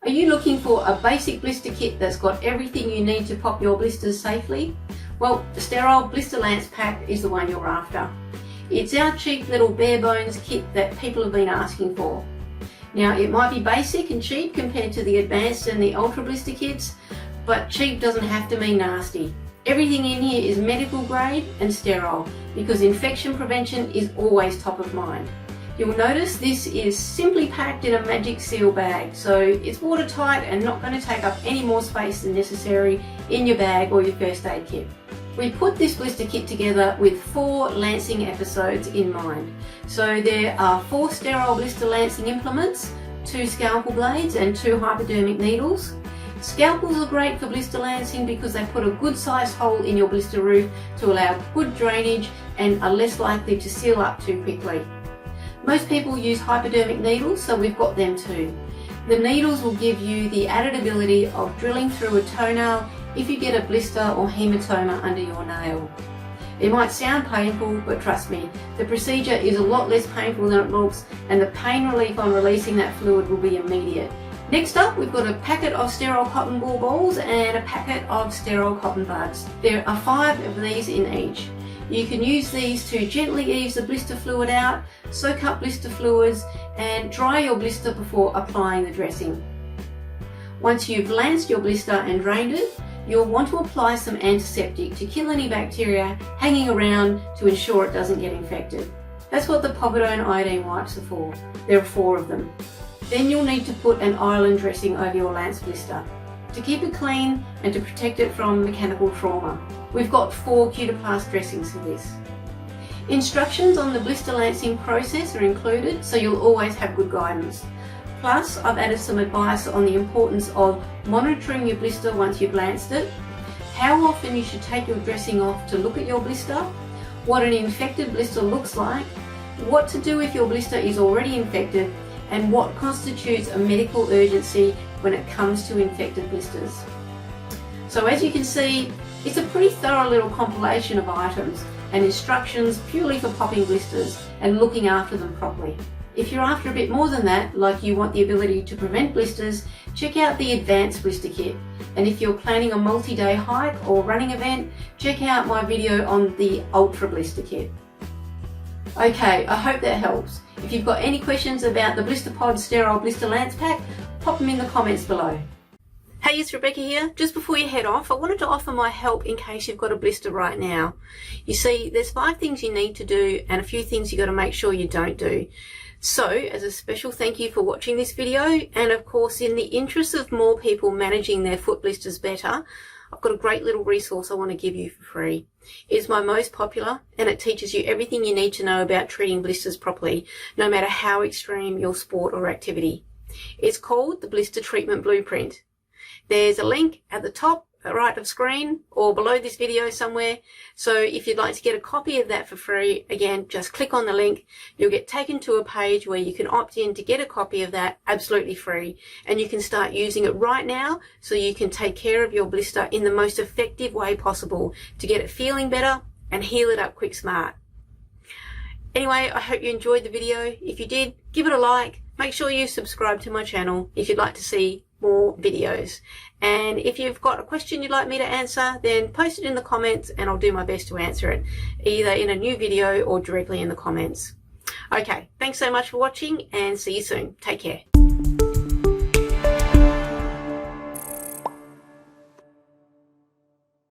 Are you looking for a basic blister kit that's got everything you need to pop your blisters safely? Well, the Sterile Blister Lance Pack is the one you're after. It's our cheap little bare bones kit that people have been asking for. Now, it might be basic and cheap compared to the advanced and the ultra blister kits, but cheap doesn't have to mean nasty. Everything in here is medical grade and sterile because infection prevention is always top of mind. You'll notice this is simply packed in a magic seal bag, so it's watertight and not going to take up any more space than necessary in your bag or your first aid kit. We put this blister kit together with 4 lancing episodes in mind. So there are 4 sterile blister lancing implements, 2 scalpel blades and 2 hypodermic needles. Scalpels are great for blister lancing because they put a good sized hole in your blister roof to allow good drainage and are less likely to seal up too quickly. Most people use hypodermic needles, so we've got them too. The needles will give you the added ability of drilling through a toenail if you get a blister or hematoma under your nail. It might sound painful, but trust me, the procedure is a lot less painful than it looks, and the pain relief on releasing that fluid will be immediate. Next up, we've got a packet of sterile cotton ball balls and a packet of sterile cotton buds. There are 5 of these in each. You can use these to gently ease the blister fluid out, soak up blister fluids and dry your blister before applying the dressing. Once you've lanced your blister and drained it, you'll want to apply some antiseptic to kill any bacteria hanging around to ensure it doesn't get infected. That's what the povidone iodine wipes are for. There are 4 of them. Then you'll need to put an Ireland dressing over your lance blister to keep it clean and to protect it from mechanical trauma. We've got 4 Cutaplast dressings for this. Instructions on the blister lancing process are included, so you'll always have good guidance. Plus, I've added some advice on the importance of monitoring your blister once you've lanced it, how often you should take your dressing off to look at your blister, what an infected blister looks like, what to do if your blister is already infected, and what constitutes a medical urgency when it comes to infected blisters. So as you can see, it's a pretty thorough little compilation of items and instructions purely for popping blisters and looking after them properly. If you're after a bit more than that, like you want the ability to prevent blisters, check out the Advanced Blister Kit. And if you're planning a multi-day hike or running event, check out my video on the Ultra Blister Kit. Okay, I hope that helps. If you've got any questions about the BlisterPod Sterile Blister Lance Pack, pop them in the comments below. Hey, it's Rebecca here. Just before you head off, I wanted to offer my help in case you've got a blister right now. You see, there's 5 things you need to do and a few things you got to make sure you don't do. So, as a special thank you for watching this video, and of course in the interest of more people managing their foot blisters better, I've got a great little resource I want to give you for free. It's my most popular and it teaches you everything you need to know about treating blisters properly, no matter how extreme your sport or activity. It's called the Blister Treatment Blueprint. There's a link at the top right of screen or below this video somewhere. So if you'd like to get a copy of that for free, again, just click on the link. You'll get taken to a page where you can opt in to get a copy of that absolutely free. And you can start using it right now so you can take care of your blister in the most effective way possible to get it feeling better and heal it up quick smart. Anyway, I hope you enjoyed the video. If you did, give it a like. Make sure you subscribe to my channel if you'd like to see more videos. And if you've got a question you'd like me to answer, then post it in the comments and I'll do my best to answer it, either in a new video or directly in the comments. Okay, thanks so much for watching and see you soon. Take care.